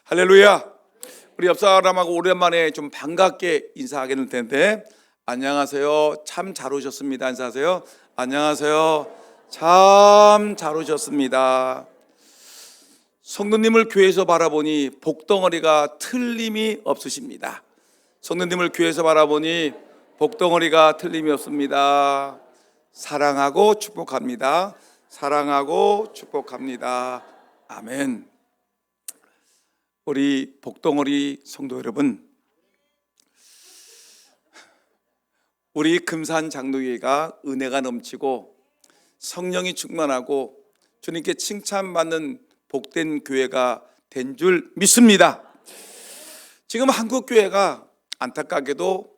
할렐루야. 우리 옆 사람하고 오랜만에 좀 반갑게 인사하게 될 텐데, 안녕하세요. 참 잘 오셨습니다. 인사하세요. 안녕하세요. 참 잘 오셨습니다. 성도님을 교회에서 바라보니 복덩어리가 틀림이 없으십니다. 성도님을 교회에서 바라보니 복덩어리가 틀림이 없습니다. 사랑하고 축복합니다. 사랑하고 축복합니다. 아멘. 우리 복덩어리 성도 여러분, 우리 금산 장로교회가 은혜가 넘치고 성령이 충만하고 주님께 칭찬받는 복된 교회가 된 줄 믿습니다. 지금 한국 교회가 안타깝게도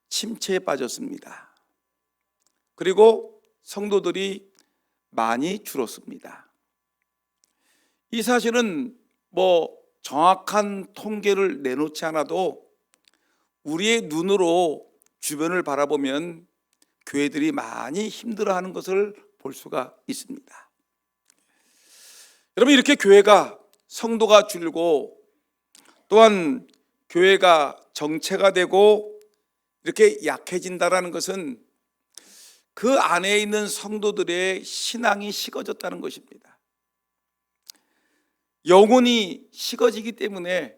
침체에 빠졌습니다. 그리고 성도들이 많이 줄었습니다. 이 사실은 정확한 통계를 내놓지 않아도 우리의 눈으로 주변을 바라보면 교회들이 많이 힘들어하는 것을 볼 수가 있습니다. 여러분, 이렇게 교회가 성도가 줄고 또한 교회가 정체가 되고 이렇게 약해진다는 것은 그 안에 있는 성도들의 신앙이 식어졌다는 것입니다. 영혼이 식어지기 때문에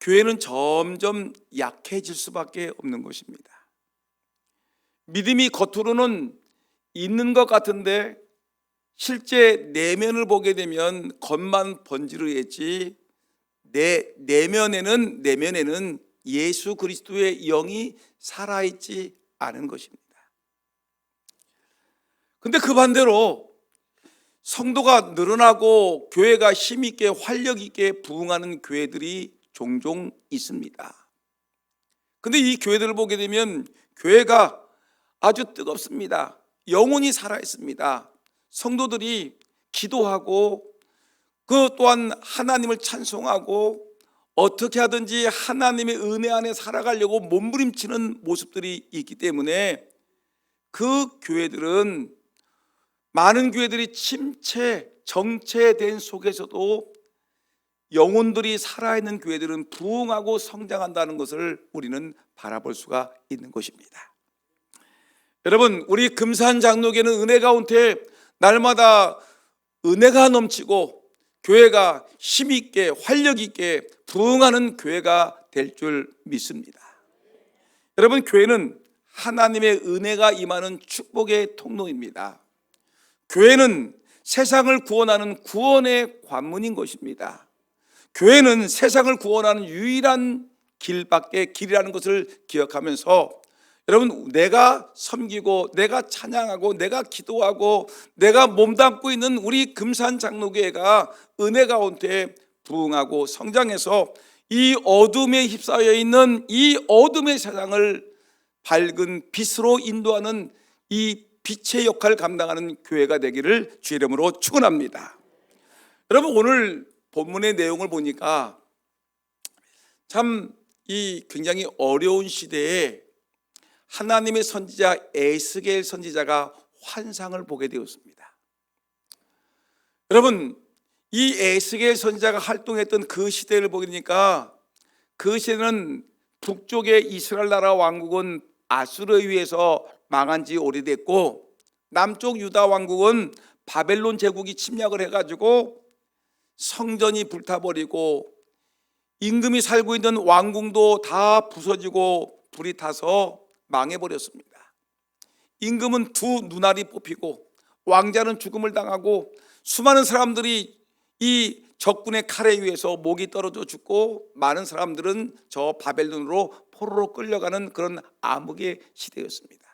교회는 점점 약해질 수밖에 없는 것입니다. 믿음이 겉으로는 있는 것 같은데 실제 내면을 보게 되면 겉만 번지르겠지 내면에는 예수 그리스도의 영이 살아있지 않은 것입니다. 근데 그 반대로 성도가 늘어나고 교회가 힘있게 활력있게 부흥하는 교회들이 종종 있습니다. 근데 이 교회들을 보게 되면 교회가 아주 뜨겁습니다. 영혼이 살아있습니다. 성도들이 기도하고 그 또한 하나님을 찬송하고 어떻게 하든지 하나님의 은혜 안에 살아가려고 몸부림치는 모습들이 있기 때문에 그 교회들은 많은 교회들이 정체된 속에서도 영혼들이 살아있는 교회들은 부흥하고 성장한다는 것을 우리는 바라볼 수가 있는 것입니다. 여러분, 우리 금산 장로교회는 은혜 가운데 날마다 은혜가 넘치고 교회가 힘있게 활력있게 부흥하는 교회가 될 줄 믿습니다. 여러분, 교회는 하나님의 은혜가 임하는 축복의 통로입니다. 교회는 세상을 구원하는 구원의 관문인 것입니다. 교회는 세상을 구원하는 유일한 길이라는 것을 기억하면서 여러분, 내가 섬기고 내가 찬양하고 내가 기도하고 내가 몸담고 있는 우리 금산 장로교회가 은혜 가운데 부흥하고 성장해서 이 어둠에 휩싸여 있는 이 어둠의 세상을 밝은 빛으로 인도하는 이 빛의 역할을 감당하는 교회가 되기를 주의 이름으로 축원합니다. 여러분, 오늘 본문의 내용을 보니까 참 이 굉장히 어려운 시대에 하나님의 선지자 에스겔 선지자가 환상을 보게 되었습니다. 여러분, 이 에스겔 선지자가 활동했던 그 시대를 보게 되니까 그 시대는 북쪽의 이스라엘 나라 왕국은 아수르에 의해서 망한 지 오래됐고 남쪽 유다 왕국은 바벨론 제국이 침략을 해가지고 성전이 불타버리고 임금이 살고 있는 왕궁도 다 부서지고 불이 타서 망해버렸습니다. 임금은 두 눈알이 뽑히고 왕자는 죽음을 당하고 수많은 사람들이 이 적군의 칼에 의해서 목이 떨어져 죽고 많은 사람들은 저 바벨론으로 포로로 끌려가는 그런 암흑의 시대였습니다.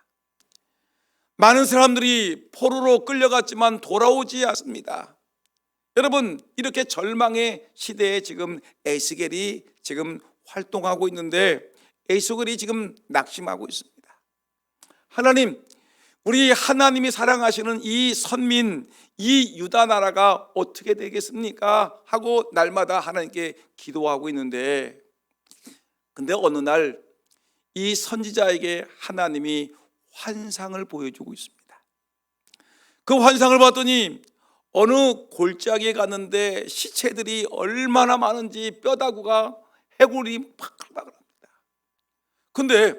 많은 사람들이 포로로 끌려갔지만 돌아오지 않습니다. 여러분, 이렇게 절망의 시대에 지금 에스겔이 지금 활동하고 있는데 에스겔이 지금 낙심하고 있습니다. 하나님, 우리 하나님이 사랑하시는 이 선민, 이 유다 나라가 어떻게 되겠습니까? 하고 날마다 하나님께 기도하고 있는데, 근데 어느 날 이 선지자에게 하나님이 환상을 보여주고 있습니다. 그 환상을 봤더니 어느 골짜기에 갔는데 시체들이 얼마나 많은지 뼈다구가 해골이 바글바글합니다. 근데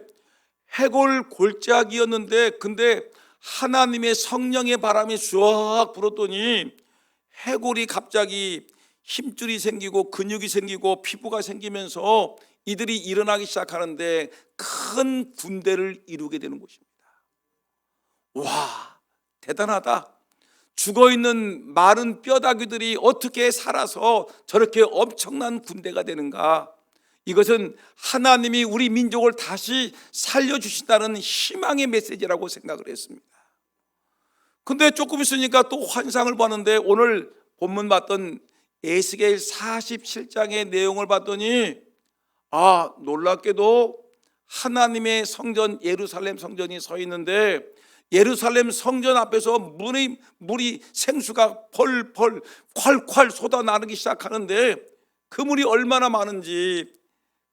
해골 골짜기였는데 근데 하나님의 성령의 바람이 쫙 불었더니 해골이 갑자기 힘줄이 생기고 근육이 생기고 피부가 생기면서 이들이 일어나기 시작하는데 큰 군대를 이루게 되는 것입니다. 와, 대단하다. 죽어있는 마른 뼈다귀들이 어떻게 살아서 저렇게 엄청난 군대가 되는가. 이것은 하나님이 우리 민족을 다시 살려주신다는 희망의 메시지라고 생각을 했습니다. 근데 조금 있으니까 또 환상을 봤는데 오늘 본문 봤던 에스겔 47장의 내용을 봤더니 놀랍게도 하나님의 성전 예루살렘 성전이 서 있는데 예루살렘 성전 앞에서 물이 생수가 펄펄 콸콸 쏟아나르기 시작하는데 그 물이 얼마나 많은지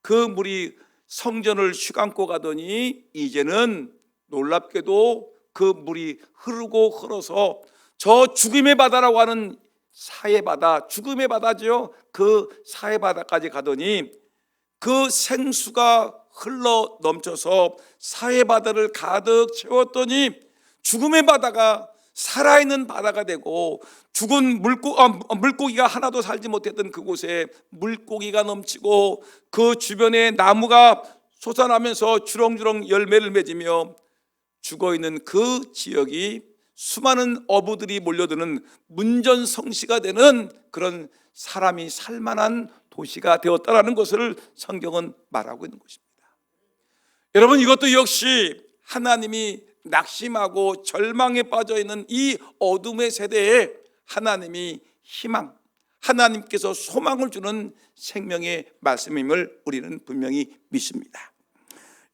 그 물이 성전을 휘감고 가더니 이제는 놀랍게도 그 물이 흐르고 흘러서 저 죽음의 바다라고 하는 사해 바다, 죽음의 바다죠. 그 사해 바다까지 가더니 그 생수가 흘러 넘쳐서 사해 바다를 가득 채웠더니 죽음의 바다가 살아있는 바다가 되고 죽은 물고기가 하나도 살지 못했던 그곳에 물고기가 넘치고 그 주변에 나무가 솟아나면서 주렁주렁 열매를 맺으며 죽어있는 그 지역이 수많은 어부들이 몰려드는 문전성시가 되는 그런 사람이 살만한 도시가 되었다라는 것을 성경은 말하고 있는 것입니다. 여러분, 이것도 역시 하나님이 낙심하고 절망에 빠져있는 이 어둠의 세대에 하나님이 희망, 하나님께서 소망을 주는 생명의 말씀임을 우리는 분명히 믿습니다.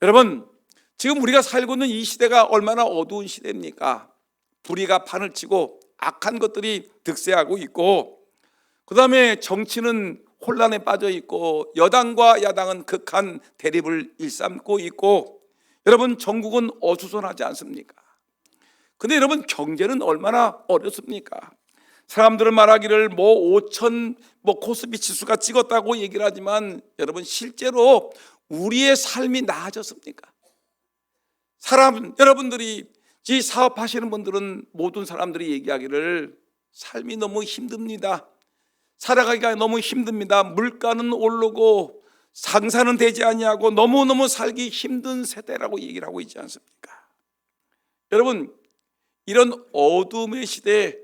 여러분, 지금 우리가 살고 있는 이 시대가 얼마나 어두운 시대입니까? 불의가 판을 치고 악한 것들이 득세하고 있고, 그 다음에 정치는 혼란에 빠져 있고, 여당과 야당은 극한 대립을 일삼고 있고, 여러분, 전국은 어수선하지 않습니까? 근데 여러분, 경제는 얼마나 어렵습니까? 사람들은 말하기를 5천 코스피 지수가 찍었다고 얘기를 하지만 여러분, 실제로 우리의 삶이 나아졌습니까? 여러분들이 이 사업하시는 분들은 모든 사람들이 얘기하기를 삶이 너무 힘듭니다. 살아가기가 너무 힘듭니다. 물가는 오르고 상사는 되지 아니하고 너무너무 살기 힘든 세대라고 얘기를 하고 있지 않습니까? 여러분, 이런 어둠의 시대에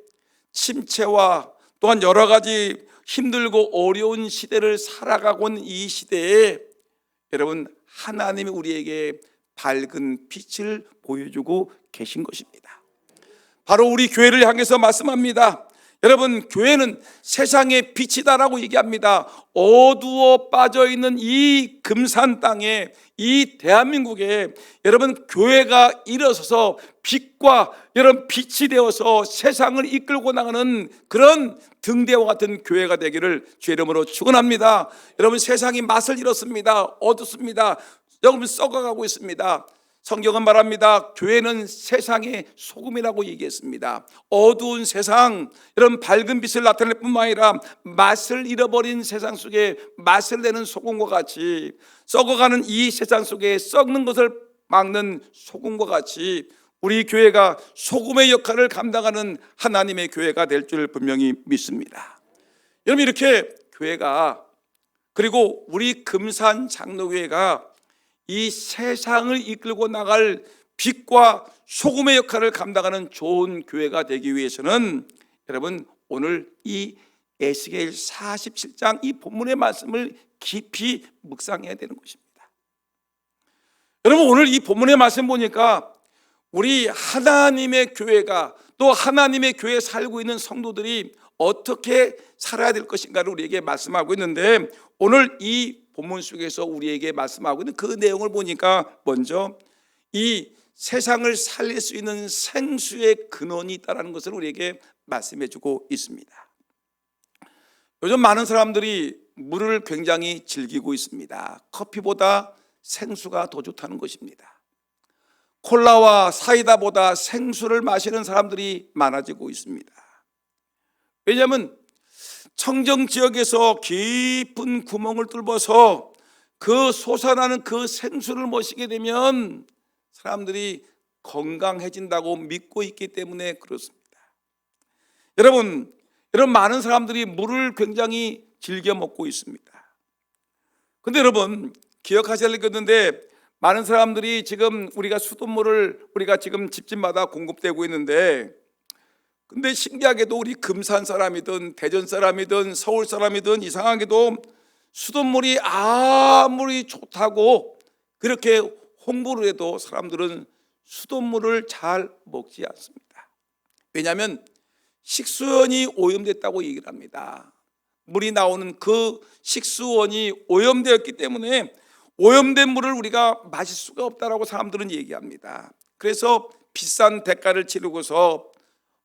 침체와 또한 여러 가지 힘들고 어려운 시대를 살아가고 있는 이 시대에 여러분, 하나님이 우리에게 밝은 빛을 보여주고 계신 것입니다. 바로 우리 교회를 향해서 말씀합니다. 여러분, 교회는 세상의 빛이다라고 얘기합니다. 어두워 빠져있는 이 금산 땅에, 이 대한민국에 여러분, 교회가 일어서서 빛과 여러분 빛이 되어서 세상을 이끌고 나가는 그런 등대와 같은 교회가 되기를 주의 이름으로 축원합니다. 여러분, 세상이 맛을 잃었습니다. 어둡습니다. 여러분, 썩어가고 있습니다. 성경은 말합니다. 교회는 세상의 소금이라고 얘기했습니다. 어두운 세상, 이런 밝은 빛을 나타낼 뿐만 아니라 맛을 잃어버린 세상 속에 맛을 내는 소금과 같이, 썩어가는 이 세상 속에 썩는 것을 막는 소금과 같이 우리 교회가 소금의 역할을 감당하는 하나님의 교회가 될 줄 분명히 믿습니다. 여러분, 이렇게 교회가, 그리고 우리 금산 장로교회가 이 세상을 이끌고 나갈 빛과 소금의 역할을 감당하는 좋은 교회가 되기 위해서는 여러분, 오늘 이 에스겔 47장 이 본문의 말씀을 깊이 묵상해야 되는 것입니다. 여러분, 오늘 이 본문의 말씀 보니까 우리 하나님의 교회가, 또 하나님의 교회에 살고 있는 성도들이 어떻게 살아야 될 것인가를 우리에게 말씀하고 있는데, 오늘 이 본문 속에서 우리에게 말씀하고 있는 그 내용을 보니까 먼저 이 세상을 살릴 수 있는 생수의 근원이 있다는 것을 우리에게 말씀해 주고 있습니다. 요즘 많은 사람들이 물을 굉장히 즐기고 있습니다. 커피보다 생수가 더 좋다는 것입니다. 콜라와 사이다보다 생수를 마시는 사람들이 많아지고 있습니다. 왜냐하면 청정 지역에서 깊은 구멍을 뚫어서 그 솟아나는 그 생수를 마시게 되면 사람들이 건강해진다고 믿고 있기 때문에 그렇습니다. 여러분 많은 사람들이 물을 굉장히 즐겨 먹고 있습니다. 근데 여러분 기억하셔야 될 게 있는데, 많은 사람들이 지금 우리가 수돗물을 우리가 지금 집집마다 공급되고 있는데, 근데 신기하게도 우리 금산 사람이든 대전 사람이든 서울 사람이든 이상하게도 수돗물이 아무리 좋다고 그렇게 홍보를 해도 사람들은 수돗물을 잘 먹지 않습니다. 왜냐하면 식수원이 오염됐다고 얘기를 합니다. 물이 나오는 그 식수원이 오염되었기 때문에 오염된 물을 우리가 마실 수가 없다라고 사람들은 얘기합니다. 그래서 비싼 대가를 치르고서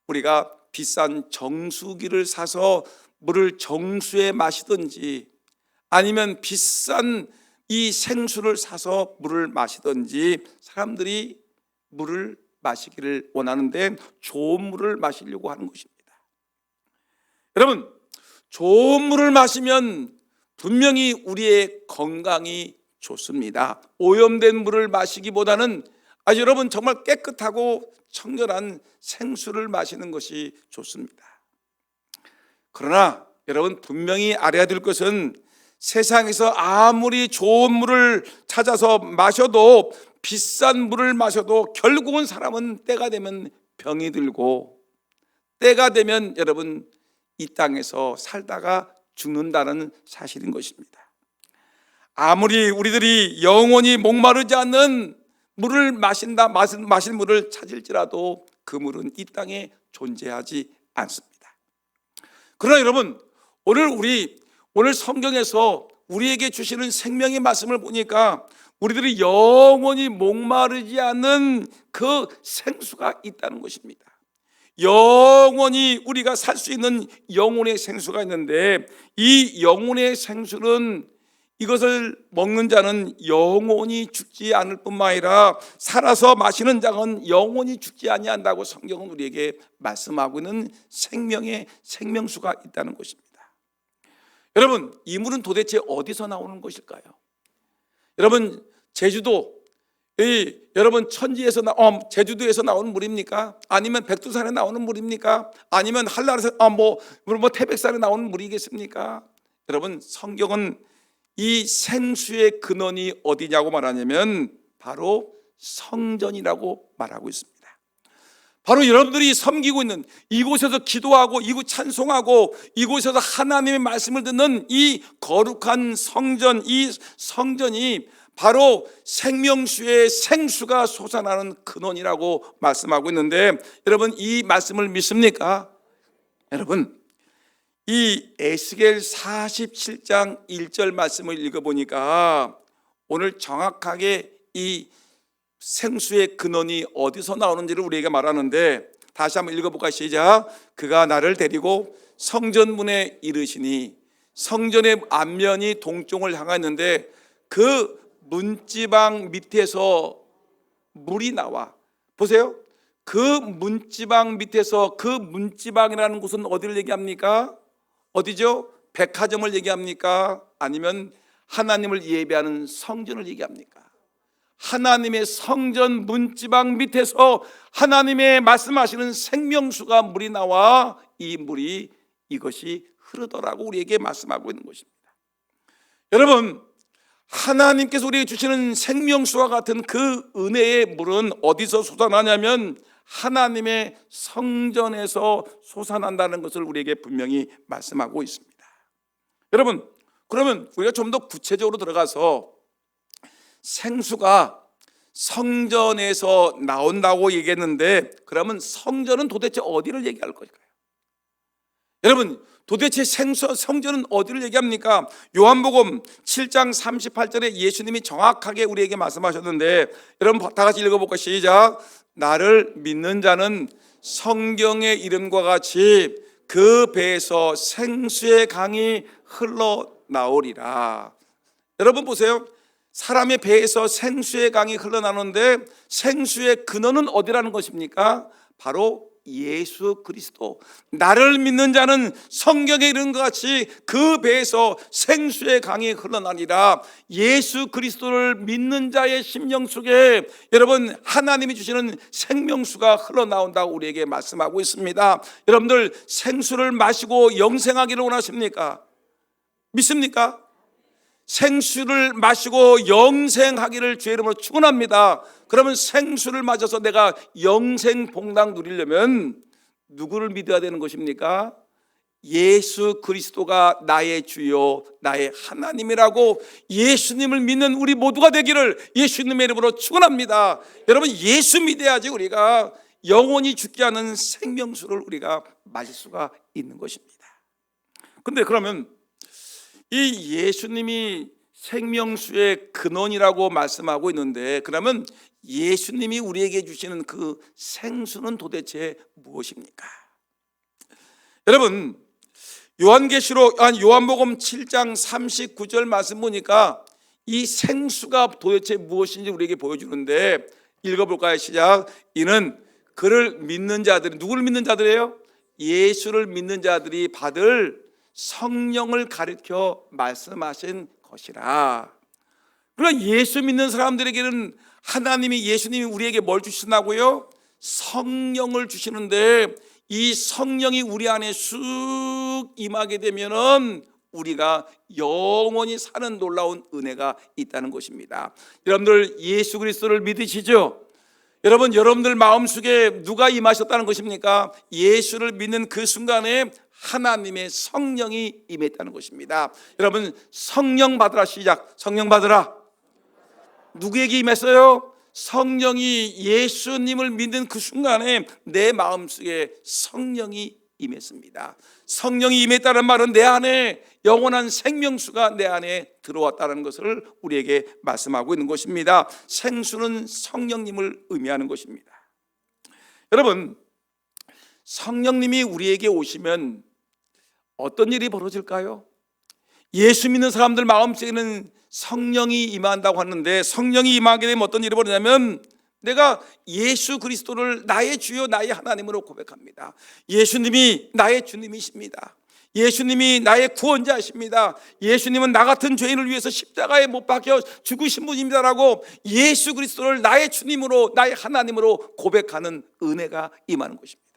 우리가 비싼 정수기를 사서 물을 정수해 마시든지, 아니면 비싼 이 생수를 사서 물을 마시든지, 사람들이 물을 마시기를 원하는데 좋은 물을 마시려고 하는 것입니다. 여러분, 좋은 물을 마시면 분명히 우리의 건강이 좋습니다. 오염된 물을 마시기보다는 여러분 정말 깨끗하고 청결한 생수를 마시는 것이 좋습니다. 그러나 여러분 분명히 알아야 될 것은, 세상에서 아무리 좋은 물을 찾아서 마셔도, 비싼 물을 마셔도 결국은 사람은 때가 되면 병이 들고, 때가 되면 여러분 이 땅에서 살다가 죽는다는 사실인 것입니다. 아무리 우리들이 영원히 목마르지 않는 물을 마실 물을 찾을지라도 그 물은 이 땅에 존재하지 않습니다. 그러나 여러분, 오늘 성경에서 우리에게 주시는 생명의 말씀을 보니까 우리들이 영원히 목마르지 않는 그 생수가 있다는 것입니다. 영원히 우리가 살 수 있는 영혼의 생수가 있는데, 이 영혼의 생수는 이것을 먹는 자는 영원히 죽지 않을 뿐만 아니라 살아서 마시는 자는 영원히 죽지 아니한다고 성경은 우리에게 말씀하고 있는 생명의 생명수가 있다는 것입니다. 여러분, 이 물은 도대체 어디서 나오는 것일까요? 여러분, 여러분 천지에서 제주도에서 나오는 물입니까? 아니면 백두산에 나오는 물입니까? 아니면 한라산에서 태백산에 나오는 물이겠습니까? 여러분, 성경은 이 생수의 근원이 어디냐고 말하냐면 바로 성전이라고 말하고 있습니다. 바로 여러분들이 섬기고 있는 이곳에서 기도하고 이곳 찬송하고 이곳에서 하나님의 말씀을 듣는 이 거룩한 성전, 이 성전이 바로 생명수의 생수가 솟아나는 근원이라고 말씀하고 있는데, 여러분 이 말씀을 믿습니까? 여러분, 이 에스겔 47장 1절 말씀을 읽어보니까 오늘 정확하게 이 생수의 근원이 어디서 나오는지를 우리에게 말하는데, 다시 한번 읽어볼까요? 시작. 그가 나를 데리고 성전문에 이르시니, 성전의 앞면이 동쪽을 향하였는데 그 문지방 밑에서 물이 나와. 보세요. 그 문지방 밑에서, 그 문지방이라는 곳은 어디를 얘기합니까? 어디죠? 백화점을 얘기합니까? 아니면 하나님을 예배하는 성전을 얘기합니까? 하나님의 성전 문지방 밑에서 하나님의 말씀하시는 생명수가 물이 나와 이 물이 이것이 흐르더라고 우리에게 말씀하고 있는 것입니다. 여러분, 하나님께서 우리에게 주시는 생명수와 같은 그 은혜의 물은 어디서 솟아나냐면 하나님의 성전에서 솟아난다는 것을 우리에게 분명히 말씀하고 있습니다. 여러분, 그러면 우리가 좀 더 구체적으로 들어가서 생수가 성전에서 나온다고 얘기했는데, 그러면 성전은 도대체 어디를 얘기할 것일까요? 여러분, 도대체 성전은 어디를 얘기합니까? 요한복음 7장 38절에 예수님이 정확하게 우리에게 말씀하셨는데, 여러분 다 같이 읽어볼까요? 시작. 나를 믿는 자는 성경의 이름과 같이 그 배에서 생수의 강이 흘러나오리라. 여러분 보세요. 사람의 배에서 생수의 강이 흘러나오는데 생수의 근원은 어디라는 것입니까? 바로 예수 그리스도, 나를 믿는 자는 성경에 이른 것 같이 그 배에서 생수의 강이 흘러나니라. 예수 그리스도를 믿는 자의 심령 속에 여러분 하나님이 주시는 생명수가 흘러나온다고 우리에게 말씀하고 있습니다. 여러분들 생수를 마시고 영생하기를 원하십니까? 믿습니까? 생수를 마시고 영생하기를 주의 이름으로 축원합니다. 그러면 생수를 마셔서 내가 영생 복락 누리려면 누구를 믿어야 되는 것입니까? 예수 그리스도가 나의 주요 나의 하나님이라고 예수님을 믿는 우리 모두가 되기를 예수님의 이름으로 축원합니다. 여러분 예수 믿어야지 우리가 영원히 죽지 않은 생명수를 우리가 마실 수가 있는 것입니다. 그런데 그러면 이 예수님이 생명수의 근원이라고 말씀하고 있는데, 그러면 예수님이 우리에게 주시는 그 생수는 도대체 무엇입니까? 여러분 요한복음 7장 39절 말씀 보니까 이 생수가 도대체 무엇인지 우리에게 보여주는데, 읽어볼까요? 시작. 이는 그를 믿는 자들이, 누구를 믿는 자들이에요? 예수를 믿는 자들이 받을 성령을 가르쳐 말씀하신 것이라. 그러나 예수 믿는 사람들에게는 예수님이 우리에게 뭘 주신다고요? 성령을 주시는데, 이 성령이 우리 안에 쑥 임하게 되면은 우리가 영원히 사는 놀라운 은혜가 있다는 것입니다. 여러분들 예수 그리스도를 믿으시죠? 여러분들 마음속에 누가 임하셨다는 것입니까? 예수를 믿는 그 순간에 하나님의 성령이 임했다는 것입니다. 여러분 성령 받으라. 시작. 성령 받으라. 누구에게 임했어요? 성령이 예수님을 믿는 그 순간에 내 마음속에 성령이 임했습니다. 성령이 임했다는 말은 내 안에 영원한 생명수가 내 안에 들어왔다는 것을 우리에게 말씀하고 있는 것입니다. 생수는 성령님을 의미하는 것입니다. 여러분 성령님이 우리에게 오시면 어떤 일이 벌어질까요? 예수 믿는 사람들 마음속에는 성령이 임한다고 하는데, 성령이 임하게 되면 어떤 일이 벌어지냐면 내가 예수 그리스도를 나의 주요 나의 하나님으로 고백합니다. 예수님이 나의 주님이십니다. 예수님이 나의 구원자이십니다. 예수님은 나 같은 죄인을 위해서 십자가에 못 박혀 죽으신 분입니다라고 예수 그리스도를 나의 주님으로 나의 하나님으로 고백하는 은혜가 임하는 것입니다.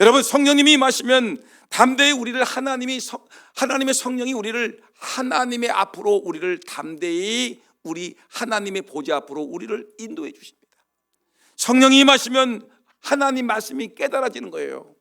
여러분 성령님이 임하시면 담대히 우리를 하나님의 성령이 우리를 하나님의 앞으로 우리를 담대히 우리 하나님의 보좌 앞으로 우리를 인도해 주십니다. 성령이 임하시면 하나님 말씀이 깨달아지는 거예요.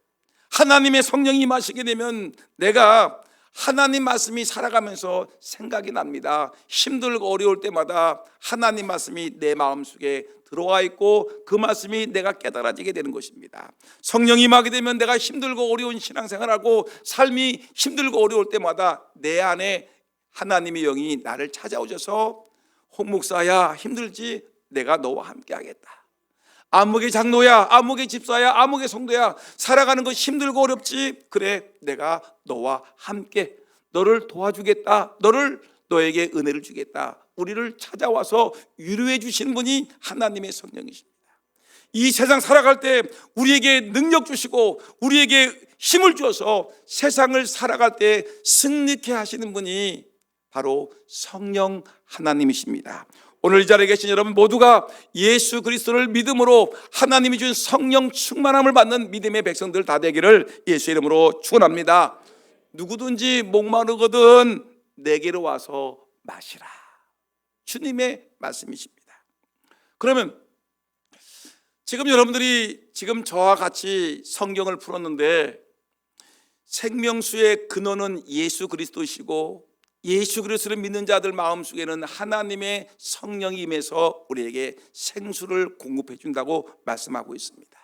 하나님의 성령이 임하시게 되면 내가 하나님 말씀이 살아가면서 생각이 납니다. 힘들고 어려울 때마다 하나님 말씀이 내 마음속에 들어와 있고 그 말씀이 내가 깨달아지게 되는 것입니다. 성령이 임하게 되면 내가 힘들고 어려운 신앙생활하고 삶이 힘들고 어려울 때마다 내 안에 하나님의 영이 나를 찾아오셔서 홍 목사야 힘들지? 내가 너와 함께 하겠다. 암흑의 장로야, 암흑의 집사야, 암흑의 성도야, 살아가는 것 힘들고 어렵지? 그래, 내가 너와 함께 너를 도와주겠다. 너에게 은혜를 주겠다. 우리를 찾아와서 위로해 주시는 분이 하나님의 성령이십니다. 이 세상 살아갈 때 우리에게 능력 주시고 우리에게 힘을 주어서 세상을 살아갈 때 승리케 하시는 분이 바로 성령 하나님이십니다. 오늘 이 자리에 계신 여러분 모두가 예수 그리스도를 믿음으로 하나님이 준 성령 충만함을 받는 믿음의 백성들 다 되기를 예수 이름으로 축원합니다. 누구든지 목마르거든 내게로 와서 마시라. 주님의 말씀이십니다. 그러면 지금 여러분들이 지금 저와 같이 성경을 풀었는데 생명수의 근원은 예수 그리스도시고 예수 그리스도를 믿는 자들 마음속에는 하나님의 성령이 임해서 우리에게 생수를 공급해 준다고 말씀하고 있습니다.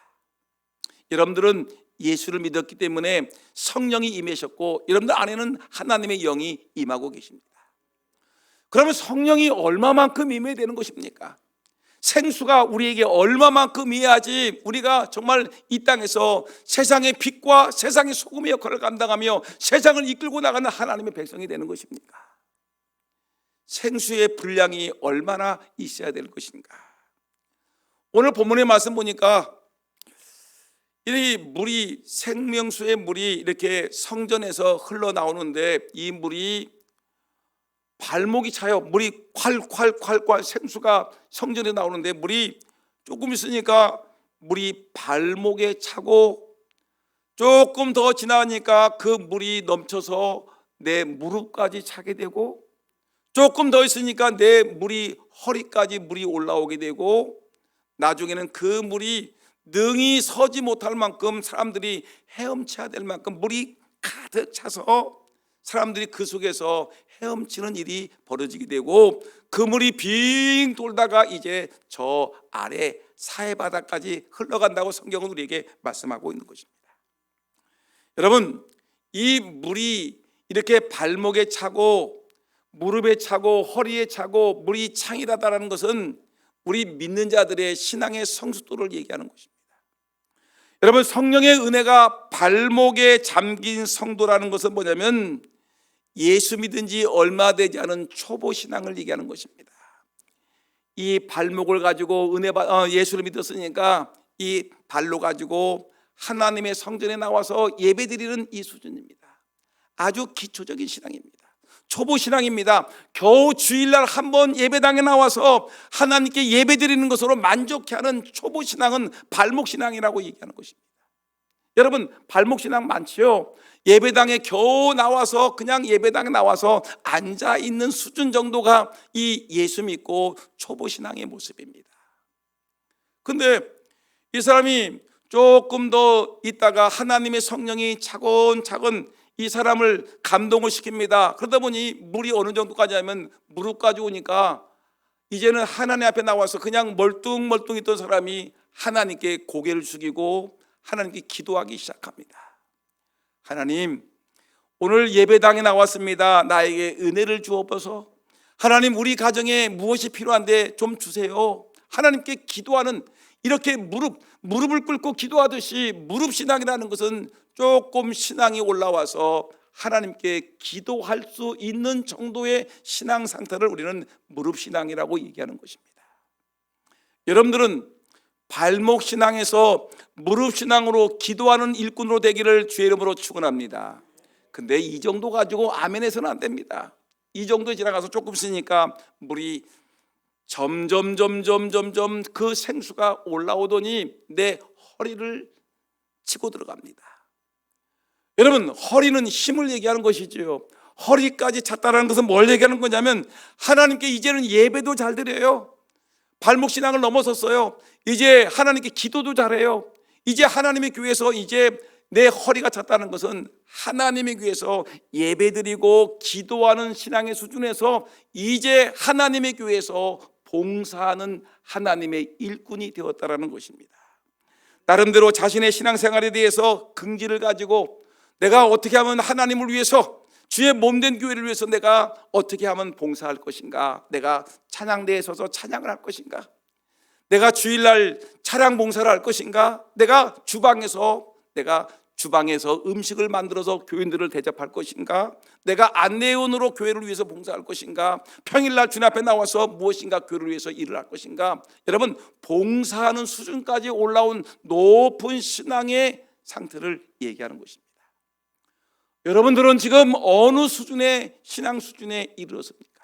여러분들은 예수를 믿었기 때문에 성령이 임하셨고 여러분들 안에는 하나님의 영이 임하고 계십니다. 그러면 성령이 얼마만큼 임해야 되는 것입니까? 생수가 우리에게 얼마만큼 임해야지 우리가 정말 이 땅에서 세상의 빛과 세상의 소금의 역할을 감당하며 세상을 이끌고 나가는 하나님의 백성이 되는 것입니까? 생수의 분량이 얼마나 있어야 될 것인가? 오늘 본문의 말씀 보니까 이 물이, 생명수의 물이 이렇게 성전에서 흘러나오는데 이 물이 발목이 차요. 물이 콸콸콸콸 생수가 성전에 나오는데 물이 조금 있으니까 물이 발목에 차고 조금 더 지나니까 그 물이 넘쳐서 내 무릎까지 차게 되고 조금 더 있으니까 내 물이 허리까지 물이 올라오게 되고 나중에는 그 물이 능히 서지 못할 만큼 사람들이 헤엄쳐야 될 만큼 물이 가득 차서 사람들이 그 속에서 헤엄치는 일이 벌어지게 되고 그 물이 빙 돌다가 이제 저 아래 사해바다까지 흘러간다고 성경은 우리에게 말씀하고 있는 것입니다. 여러분, 이 물이 이렇게 발목에 차고 무릎에 차고 허리에 차고 물이 창이라다라는 것은 우리 믿는 자들의 신앙의 성숙도를 얘기하는 것입니다. 여러분, 성령의 은혜가 발목에 잠긴 성도라는 것은 뭐냐면 예수 믿은 지 얼마 되지 않은 초보 신앙을 얘기하는 것입니다. 이 발목을 가지고 예수를 믿었으니까 이 발로 가지고 하나님의 성전에 나와서 예배드리는 이 수준입니다. 아주 기초적인 신앙입니다. 초보 신앙입니다. 겨우 주일날 한번 예배당에 나와서 하나님께 예배드리는 것으로 만족해하는 초보 신앙은 발목 신앙이라고 얘기하는 것입니다. 여러분, 발목 신앙 많지요. 예배당에 겨우 나와서 그냥 예배당에 나와서 앉아 있는 수준 정도가 이 예수 믿고 초보 신앙의 모습입니다. 근데 이 사람이 조금 더 있다가 하나님의 성령이 차근차근 이 사람을 감동을 시킵니다. 그러다 보니 물이 어느 정도까지 하면 무릎까지 오니까 이제는 하나님 앞에 나와서 그냥 멀뚱멀뚱 있던 사람이 하나님께 고개를 숙이고 하나님께 기도하기 시작합니다. 하나님, 오늘 예배당에 나왔습니다. 나에게 은혜를 주옵소서. 하나님, 우리 가정에 무엇이 필요한데 좀 주세요. 하나님께 기도하는, 이렇게 무릎을 꿇고 기도하듯이 무릎 신앙이라는 것은 조금 신앙이 올라와서 하나님께 기도할 수 있는 정도의 신앙 상태를 우리는 무릎 신앙이라고 얘기하는 것입니다. 여러분들은 발목 신앙에서 무릎 신앙으로 기도하는 일꾼으로 되기를 주의 이름으로 축원합니다. 근데 이 정도 가지고 아멘해서는 안 됩니다. 이 정도 지나가서 조금 쓰니까 물이 점점 그 생수가 올라오더니 내 허리를 치고 들어갑니다. 여러분, 허리는 힘을 얘기하는 것이지요. 허리까지 찼다는 것은 뭘 얘기하는 거냐면 하나님께 이제는 예배도 잘 드려요. 발목 신앙을 넘어섰어요. 이제 하나님께 기도도 잘해요. 이제 하나님의 교회에서 이제 내 허리가 찼다는 것은 하나님의 교회에서 예배드리고 기도하는 신앙의 수준에서 이제 하나님의 교회에서 봉사하는 하나님의 일꾼이 되었다라는 것입니다. 나름대로 자신의 신앙생활에 대해서 긍지를 가지고 내가 어떻게 하면 하나님을 위해서 주의 몸된 교회를 위해서 내가 어떻게 하면 봉사할 것인가, 내가 찬양대에 서서 찬양을 할 것인가, 내가 주일날 차량 봉사를 할 것인가, 내가 주방에서 음식을 만들어서 교인들을 대접할 것인가, 내가 안내원으로 교회를 위해서 봉사할 것인가, 평일날 주님 앞에 나와서 무엇인가 교회를 위해서 일을 할 것인가. 여러분, 봉사하는 수준까지 올라온 높은 신앙의 상태를 얘기하는 것입니다. 여러분들은 지금 어느 수준의 신앙 수준에 이르렀습니까?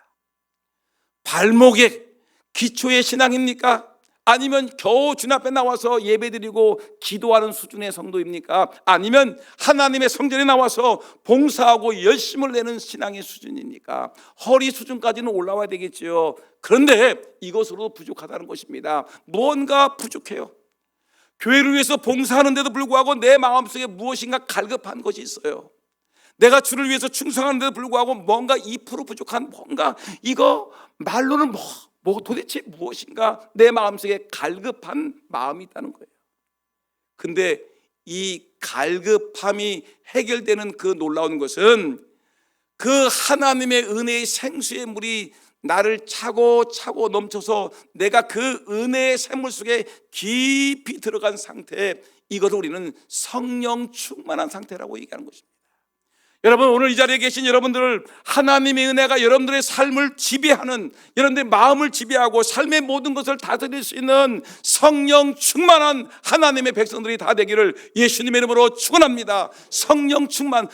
발목의 기초의 신앙입니까? 아니면 겨우 주님 앞에 나와서 예배드리고 기도하는 수준의 성도입니까? 아니면 하나님의 성전에 나와서 봉사하고 열심을 내는 신앙의 수준입니까? 허리 수준까지는 올라와야 되겠지요. 그런데 이것으로 부족하다는 것입니다. 무언가 부족해요. 교회를 위해서 봉사하는데도 불구하고 내 마음속에 무엇인가 갈급한 것이 있어요. 내가 주를 위해서 충성하는데도 불구하고 뭔가 2% 부족한, 뭔가 이거 말로는 도대체 무엇인가 내 마음속에 갈급한 마음이 있다는 거예요. 근데 이 갈급함이 해결되는 그 놀라운 것은 그 하나님의 은혜의 생수의 물이 나를 차고 넘쳐서 내가 그 은혜의 샘물 속에 깊이 들어간 상태, 이것을 우리는 성령 충만한 상태라고 얘기하는 것입니다. 여러분, 오늘 이 자리에 계신 여러분들을 하나님의 은혜가 여러분들의 삶을 지배하는, 여러분들의 마음을 지배하고 삶의 모든 것을 다스릴 수 있는 성령 충만한 하나님의 백성들이 다 되기를 예수님의 이름으로 축원합니다. 성령 충만,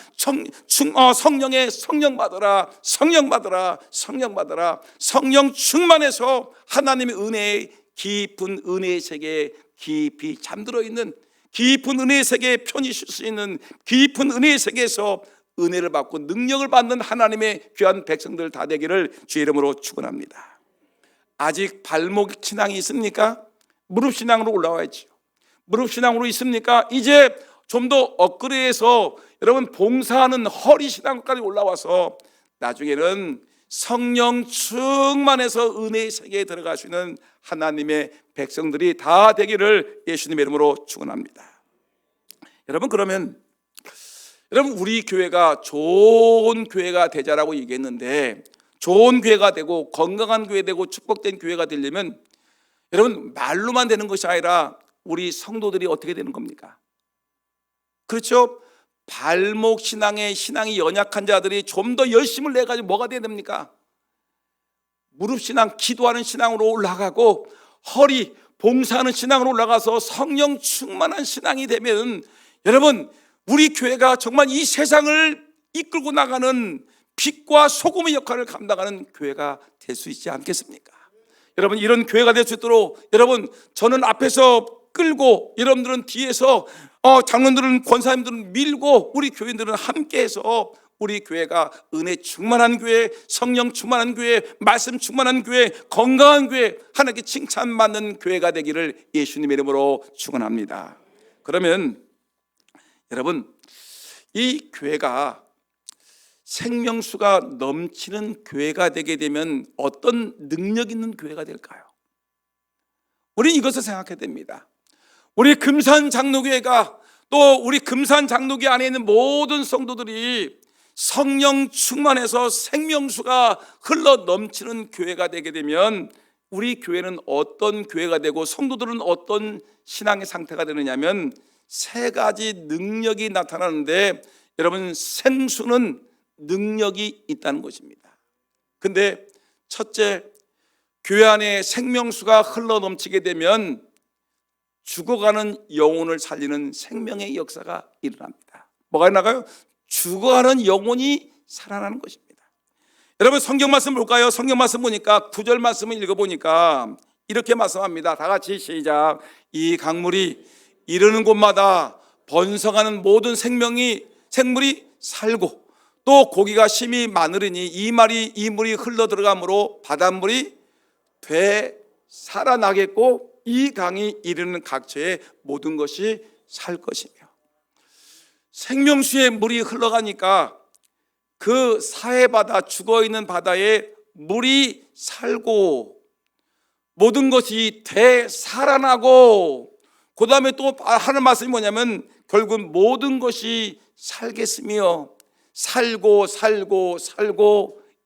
성령의 성령 받으라, 성령 받으라, 성령 받으라. 성령 충만해서 하나님의 은혜의 깊은 은혜의 세계에 깊이 잠들어 있는, 깊은 은혜의 세계에 편히 쉴 수 있는 깊은 은혜의 세계에서 은혜를 받고 능력을 받는 하나님의 귀한 백성들 다 되기를 주의 이름으로 축원합니다. 아직 발목 신앙이 있습니까? 무릎 신앙으로 올라와야죠. 무릎 신앙으로 있습니까? 이제 좀 더 업그레이드해서 여러분 봉사하는 허리 신앙까지 올라와서 나중에는 성령 충만해서 은혜의 세계에 들어갈 수 있는 하나님의 백성들이 다 되기를 예수님의 이름으로 축원합니다. 여러분, 그러면 여러분, 우리 교회가 좋은 교회가 되자라고 얘기했는데, 좋은 교회가 되고 건강한 교회 되고 축복된 교회가 되려면 여러분, 말로만 되는 것이 아니라 우리 성도들이 어떻게 되는 겁니까? 그렇죠? 발목 신앙이 연약한 자들이 좀 더 열심을 내가지고 뭐가 돼야 됩니까? 무릎 신앙, 기도하는 신앙으로 올라가고 허리 봉사하는 신앙으로 올라가서 성령 충만한 신앙이 되면 여러분, 우리 교회가 정말 이 세상을 이끌고 나가는 빛과 소금의 역할을 감당하는 교회가 될 수 있지 않겠습니까? 여러분, 이런 교회가 될 수 있도록 여러분, 저는 앞에서 끌고 여러분들은 뒤에서 장로들은 권사님들은 밀고 우리 교인들은 함께해서 우리 교회가 은혜 충만한 교회, 성령 충만한 교회, 말씀 충만한 교회, 건강한 교회, 하나님께 칭찬받는 교회가 되기를 예수님의 이름으로 축원합니다. 그러면 여러분, 이 교회가 생명수가 넘치는 교회가 되게 되면 어떤 능력 있는 교회가 될까요? 우리 이것을 생각해야 됩니다. 우리 금산 장로교회가, 또 우리 금산 장로교회 안에 있는 모든 성도들이 성령 충만해서 생명수가 흘러 넘치는 교회가 되게 되면 우리 교회는 어떤 교회가 되고 성도들은 어떤 신앙의 상태가 되느냐면 세 가지 능력이 나타나는데, 여러분, 생수는 능력이 있다는 것입니다. 근데 첫째, 교회 안에 생명수가 흘러 넘치게 되면 죽어가는 영혼을 살리는 생명의 역사가 일어납니다. 뭐가 나가요? 죽어가는 영혼이 살아나는 것입니다. 여러분, 성경 말씀 볼까요? 성경 말씀 보니까 9절 말씀을 읽어보니까 이렇게 말씀합니다. 다 같이 시작. 이 강물이 이르는 곳마다 번성하는 모든 생물이 살고 또 고기가 심히 많으리니 이 물이 흘러 들어가므로 바닷물이 되살아나겠고 이 강이 이르는 각처의 모든 것이 살 것이며. 생명수의 물이 흘러가니까 그 사해바다, 죽어있는 바다에 물이 살고 모든 것이 되살아나고, 그 다음에 또 하는 말씀이 뭐냐면 결국 모든 것이 살겠으며, 살고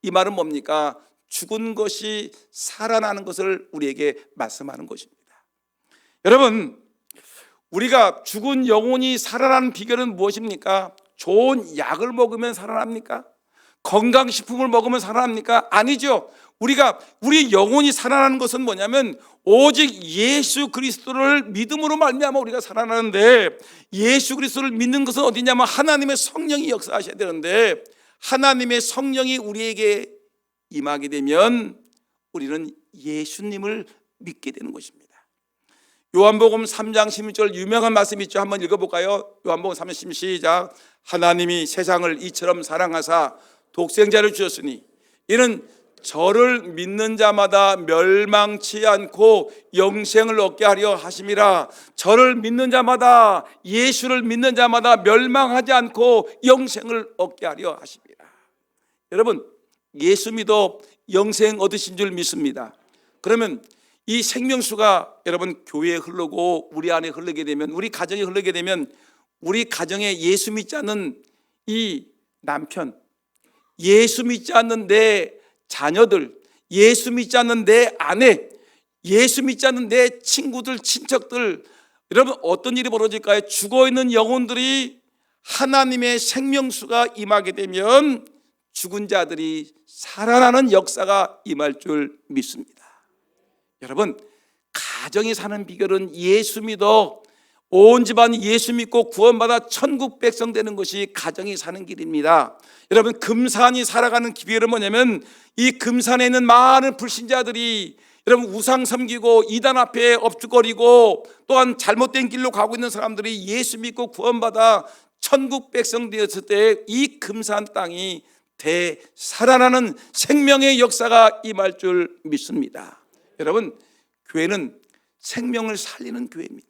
이 말은 뭡니까? 죽은 것이 살아나는 것을 우리에게 말씀하는 것입니다. 여러분, 우리가 죽은 영혼이 살아나는 비결은 무엇입니까? 좋은 약을 먹으면 살아납니까? 건강식품을 먹으면 살아납니까? 아니죠. 우리 영혼이 살아나는 것은 뭐냐면 오직 예수 그리스도를 믿음으로 말미암아 우리가 살아나는데, 예수 그리스도를 믿는 것은 어디냐면 하나님의 성령이 역사하셔야 되는데, 하나님의 성령이 우리에게 임하게 되면 우리는 예수님을 믿게 되는 것입니다. 요한복음 3장 16절 유명한 말씀 있죠. 한번 읽어볼까요? 요한복음 3장 16절 시작. 하나님이 세상을 이처럼 사랑하사 독생자를 주셨으니 이는 저를 믿는 자마다 멸망치 않고 영생을 얻게 하려 하심이라. 저를 믿는 자마다, 예수를 믿는 자마다 멸망하지 않고 영생을 얻게 하려 하심이라. 여러분, 예수 믿어 영생 얻으신 줄 믿습니다. 그러면 이 생명수가 여러분 교회에 흐르고 우리 안에 흐르게 되면, 우리 가정에 흐르게 되면, 우리 가정에 예수 믿지 않는 이 남편, 예수 믿지 않는 내 자녀들, 예수 믿지 않는 내 아내, 예수 믿지 않는 내 친구들, 친척들, 여러분 어떤 일이 벌어질까요? 죽어있는 영혼들이 하나님의 생명수가 임하게 되면 죽은 자들이 살아나는 역사가 임할 줄 믿습니다. 여러분, 가정이 사는 비결은 예수 믿어 온 집안이 예수 믿고 구원받아 천국 백성 되는 것이 가정이 사는 길입니다. 여러분, 금산이 살아가는 비결은 뭐냐면 이 금산에 있는 많은 불신자들이 여러분 우상 섬기고 이단 앞에 엎주거리고 또한 잘못된 길로 가고 있는 사람들이 예수 믿고 구원받아 천국 백성 되었을 때 이 금산 땅이 되살아나는 생명의 역사가 임할 줄 믿습니다. 여러분, 교회는 생명을 살리는 교회입니다.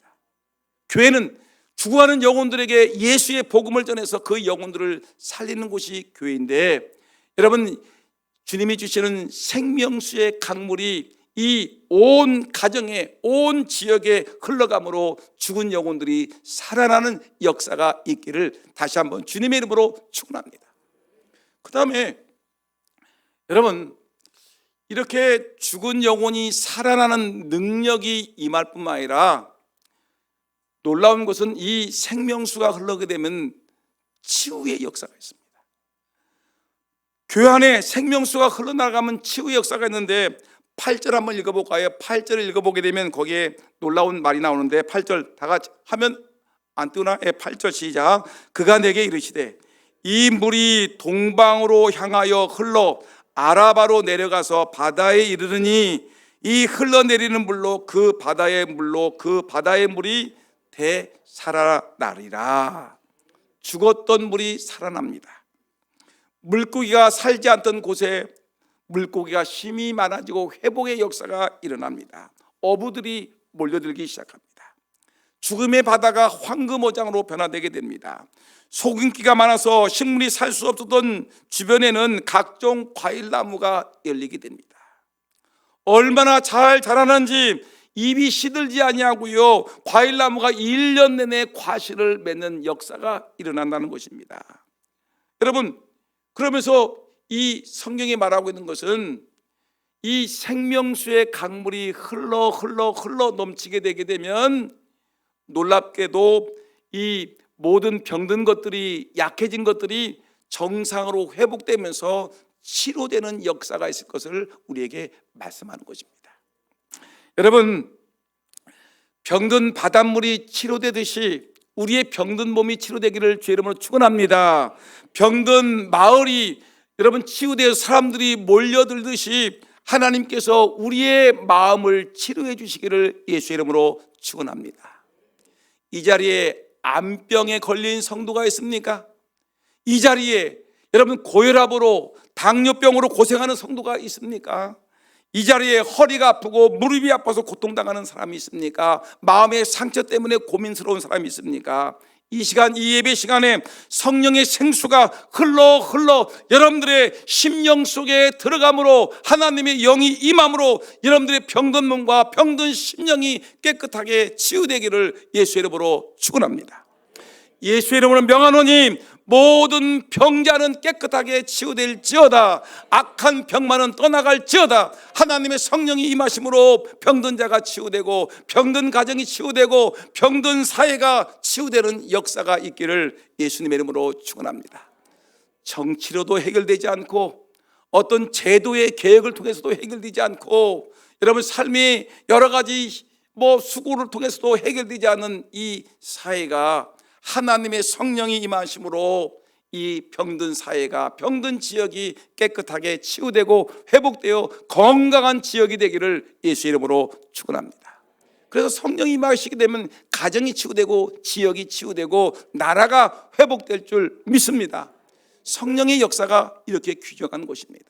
교회는 죽어가는 영혼들에게 예수의 복음을 전해서 그 영혼들을 살리는 곳이 교회인데, 여러분, 주님이 주시는 생명수의 강물이 이 온 가정에 온 지역에 흘러감으로 죽은 영혼들이 살아나는 역사가 있기를 다시 한번 주님의 이름으로 축원합니다. 그 다음에 여러분, 이렇게 죽은 영혼이 살아나는 능력이 임할 뿐만 아니라 놀라운 것은 이 생명수가 흘러게 되면 치유의 역사가 있습니다. 교회 안에 생명수가 흘러나가면 치유의 역사가 있는데 8절 한번 읽어볼까요? 8절을 읽어보게 되면 거기에 놀라운 말이 나오는데 8절 다 같이 하면 안 뜨나? 8절 시작. 그가 내게 이르시되 이 물이 동방으로 향하여 흘러 아라바로 내려가서 바다에 이르르니 이 흘러내리는 물로 그 바다의 물이 되살아나리라. 죽었던 물이 살아납니다. 물고기가 살지 않던 곳에 물고기가 힘이 많아지고 회복의 역사가 일어납니다. 어부들이 몰려들기 시작합니다. 죽음의 바다가 황금어장으로 변화되게 됩니다. 소금기가 많아서 식물이 살 수 없었던 주변에는 각종 과일나무가 열리게 됩니다. 얼마나 잘 자라는지 입이 시들지 아니하고요, 과일나무가 1년 내내 과실을 맺는 역사가 일어난다는 것입니다. 여러분, 그러면서 이 성경이 말하고 있는 것은 이 생명수의 강물이 흘러 넘치게 되게 되면 놀랍게도 이 모든 병든 것들이, 약해진 것들이 정상으로 회복되면서 치료되는 역사가 있을 것을 우리에게 말씀하는 것입니다. 여러분, 병든 바닷물이 치료되듯이 우리의 병든 몸이 치료되기를 주의 이름으로 축원합니다. 병든 마을이 여러분 치유되어 사람들이 몰려들듯이 하나님께서 우리의 마음을 치료해 주시기를 예수의 이름으로 축원합니다. 이 자리에 암병에 걸린 성도가 있습니까? 이 자리에 여러분 고혈압으로 당뇨병으로 고생하는 성도가 있습니까? 이 자리에 허리가 아프고 무릎이 아파서 고통당하는 사람이 있습니까? 마음의 상처 때문에 고민스러운 사람이 있습니까? 이 시간, 이 예배 시간에 성령의 생수가 흘러 여러분들의 심령 속에 들어감으로 하나님의 영이 임함으로 여러분들의 병든 몸과 병든 심령이 깨끗하게 치유되기를 예수의 이름으로 축원합니다. 예수의 이름으로 명하노니 모든 병자는 깨끗하게 치유될지어다. 악한 병만은 떠나갈지어다. 하나님의 성령이 임하심으로 병든 자가 치유되고 병든 가정이 치유되고 병든 사회가 치유되는 역사가 있기를 예수님의 이름으로 축원합니다. 정치로도 해결되지 않고 어떤 제도의 개혁을 통해서도 해결되지 않고 여러분 삶이 여러 가지 수고를 통해서도 해결되지 않는 이 사회가 하나님의 성령이 임하심으로 이 병든 사회가, 병든 지역이 깨끗하게 치유되고 회복되어 건강한 지역이 되기를 예수 이름으로 축원합니다. 그래서 성령이 임하시게 되면 가정이 치유되고 지역이 치유되고 나라가 회복될 줄 믿습니다. 성령의 역사가 이렇게 규정한 것입니다.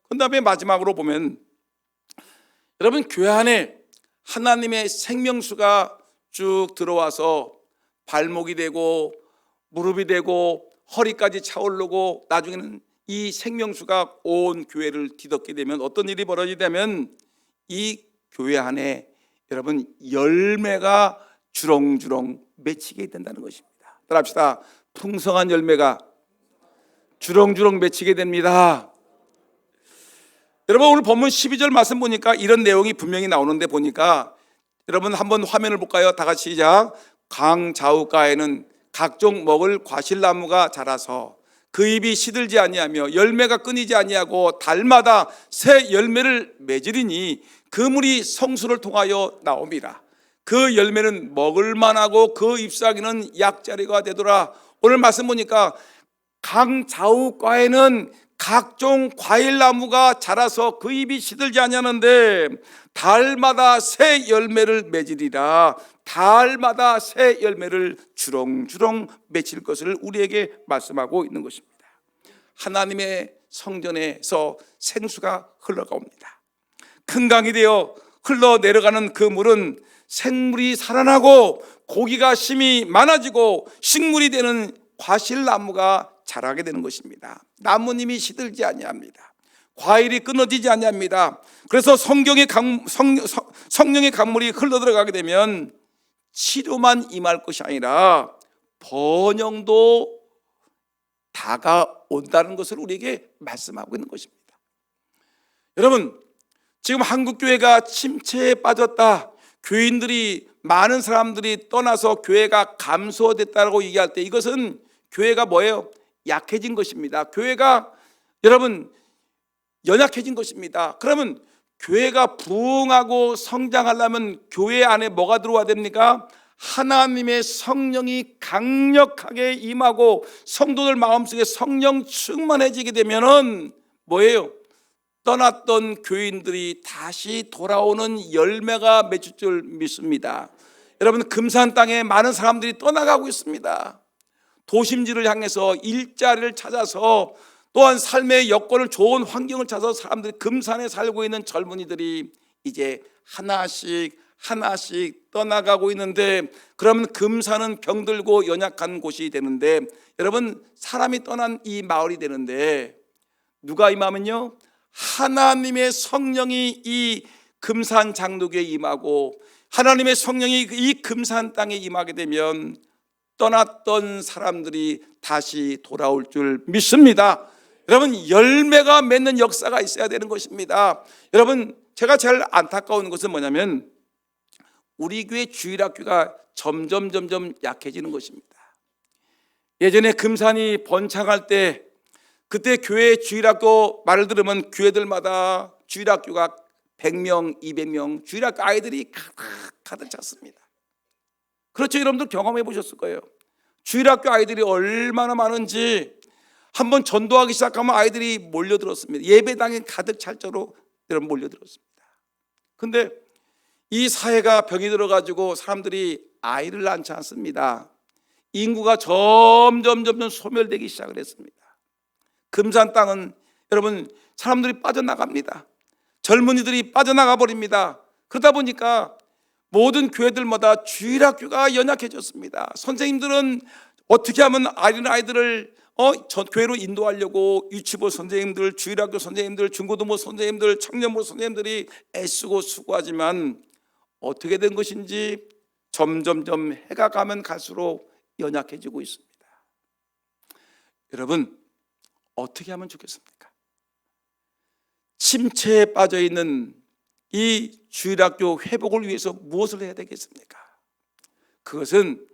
그 다음에 마지막으로 보면 여러분 교회 안에 하나님의 생명수가 쭉 들어와서 발목이 되고 무릎이 되고 허리까지 차오르고 나중에는 이 생명수가 온 교회를 뒤덮게 되면 어떤 일이 벌어지냐면 이 교회 안에 여러분 열매가 주렁주렁 맺히게 된다는 것입니다. 따라합시다. 풍성한 열매가 주렁주렁 맺히게 됩니다. 여러분 오늘 본문 12절 말씀 보니까 이런 내용이 분명히 나오는데 보니까 여러분 한번 화면을 볼까요? 다 같이 시작. 강 좌우가에는 각종 먹을 과실나무가 자라서 그 잎이 시들지 아니하며 열매가 끊이지 아니하고 달마다 새 열매를 맺으리니 그 물이 성수를 통하여 나옵니다. 그 열매는 먹을 만하고 그 잎사귀는 약자리가 되더라. 오늘 말씀 보니까 강 좌우가에는 각종 과일나무가 자라서 그 잎이 시들지 아니하는데 달마다 새 열매를 맺으리라. 달마다 새 열매를 주렁주렁 맺힐 것을 우리에게 말씀하고 있는 것입니다. 하나님의 성전에서 생수가 흘러가옵니다. 큰 강이 되어 흘러내려가는 그 물은 생물이 살아나고 고기가 심이 많아지고 식물이 되는 과실나무가 자라게 되는 것입니다. 나무님이 시들지 아니합니다. 과일이 끊어지지 아니합니다. 그래서 성령의 강물이 흘러들어가게 되면 치료만 임할 것이 아니라 번영도 다가온다는 것을 우리에게 말씀하고 있는 것입니다. 여러분, 지금 한국교회가 침체에 빠졌다, 교인들이 많은 사람들이 떠나서 교회가 감소됐다고 얘기할 때 이것은 교회가 뭐예요? 약해진 것입니다. 교회가 여러분 연약해진 것입니다. 그러면 교회가 부흥하고 성장하려면 교회 안에 뭐가 들어와야 됩니까? 하나님의 성령이 강력하게 임하고 성도들 마음속에 성령 충만해지게 되면은 뭐예요? 떠났던 교인들이 다시 돌아오는 열매가 맺힐 줄 믿습니다. 여러분, 금산 땅에 많은 사람들이 떠나가고 있습니다. 도심지를 향해서 일자리를 찾아서 또한 삶의 여건을 좋은 환경을 찾아서 사람들이 금산에 살고 있는 젊은이들이 이제 하나씩 떠나가고 있는데, 그러면 금산은 병들고 연약한 곳이 되는데, 여러분 사람이 떠난 이 마을이 되는데 누가 임하면요? 하나님의 성령이 이 금산 장로교에 임하고 하나님의 성령이 이 금산 땅에 임하게 되면 떠났던 사람들이 다시 돌아올 줄 믿습니다. 여러분, 열매가 맺는 역사가 있어야 되는 것입니다. 여러분, 제가 제일 안타까운 것은 뭐냐면 우리 교회 주일학교가 점점 약해지는 것입니다. 예전에 금산이 번창할 때 그때 교회 주일학교 말을 들으면 교회들마다 주일학교가 100명, 200명 주일학교 아이들이 가득 찼습니다. 그렇죠? 여러분들 경험해 보셨을 거예요. 주일학교 아이들이 얼마나 많은지 한번 전도하기 시작하면 아이들이 몰려들었습니다. 예배당에 가득 찰 정도로 여러분 몰려들었습니다. 근데 이 사회가 병이 들어가지고 사람들이 아이를 낳지 않습니다. 인구가 점점 소멸되기 시작을 했습니다. 금산 땅은 여러분 사람들이 빠져나갑니다. 젊은이들이 빠져나가 버립니다. 그러다 보니까 모든 교회들마다 주일학교가 연약해졌습니다. 선생님들은 어떻게 하면 아이들을 교회로 인도하려고 유치부 선생님들, 주일학교 선생님들, 중고등부 선생님들, 청년부 선생님들이 애쓰고 수고하지만 어떻게 된 것인지 점점 해가 가면 갈수록 연약해지고 있습니다. 여러분, 어떻게 하면 좋겠습니까? 침체에 빠져 있는 이 주일학교 회복을 위해서 무엇을 해야 되겠습니까? 그것은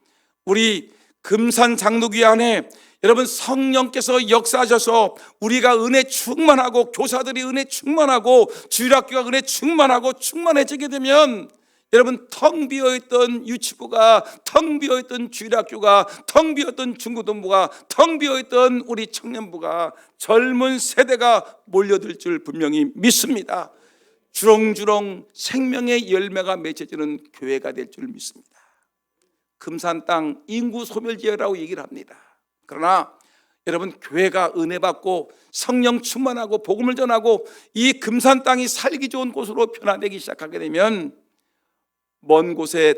우리 금산 장로교회 안에 여러분 성령께서 역사하셔서 우리가 은혜 충만하고 교사들이 은혜 충만하고 주일학교가 은혜 충만하고 충만해지게 되면 여러분 텅 비어있던 유치부가, 텅 비어있던 주일학교가, 텅 비어있던 중고등부가, 텅 비어있던 우리 청년부가, 젊은 세대가 몰려들 줄 분명히 믿습니다. 주렁주렁 생명의 열매가 맺혀지는 교회가 될 줄 믿습니다. 금산 땅 인구 소멸지역이라고 얘기를 합니다. 그러나 여러분 교회가 은혜 받고 성령 충만하고 복음을 전하고 이 금산 땅이 살기 좋은 곳으로 변화되기 시작하게 되면 먼 곳에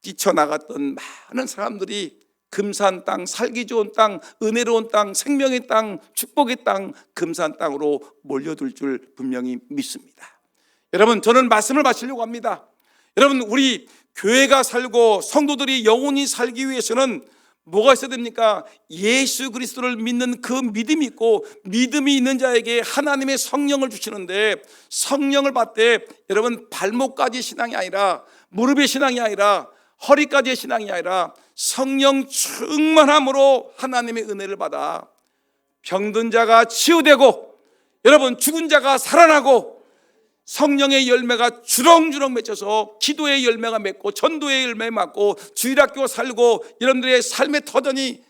뛰쳐나갔던 많은 사람들이 금산 땅, 살기 좋은 땅, 은혜로운 땅, 생명의 땅, 축복의 땅, 금산 땅으로 몰려들 줄 분명히 믿습니다. 여러분, 저는 말씀을 마치려고 합니다. 여러분, 우리 교회가 살고 성도들이 영원히 살기 위해서는 뭐가 있어야 됩니까? 예수 그리스도를 믿는 그 믿음이 있고, 믿음이 있는 자에게 하나님의 성령을 주시는데, 성령을 받되 여러분 발목까지 신앙이 아니라, 무릎의 신앙이 아니라 허리까지의 신앙이 아니라 성령 충만함으로 하나님의 은혜를 받아 병든 자가 치유되고, 여러분, 죽은 자가 살아나고, 성령의 열매가 주렁주렁 맺혀서 기도의 열매가 맺고 전도의 열매 맺고 주일학교 살고 여러분들의 삶의 터전이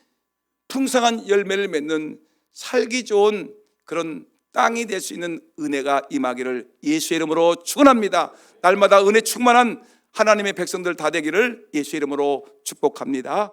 풍성한 열매를 맺는 살기 좋은 그런 땅이 될 수 있는 은혜가 임하기를 예수의 이름으로 축원합니다. 날마다 은혜 충만한 하나님의 백성들 다 되기를 예수의 이름으로 축복합니다.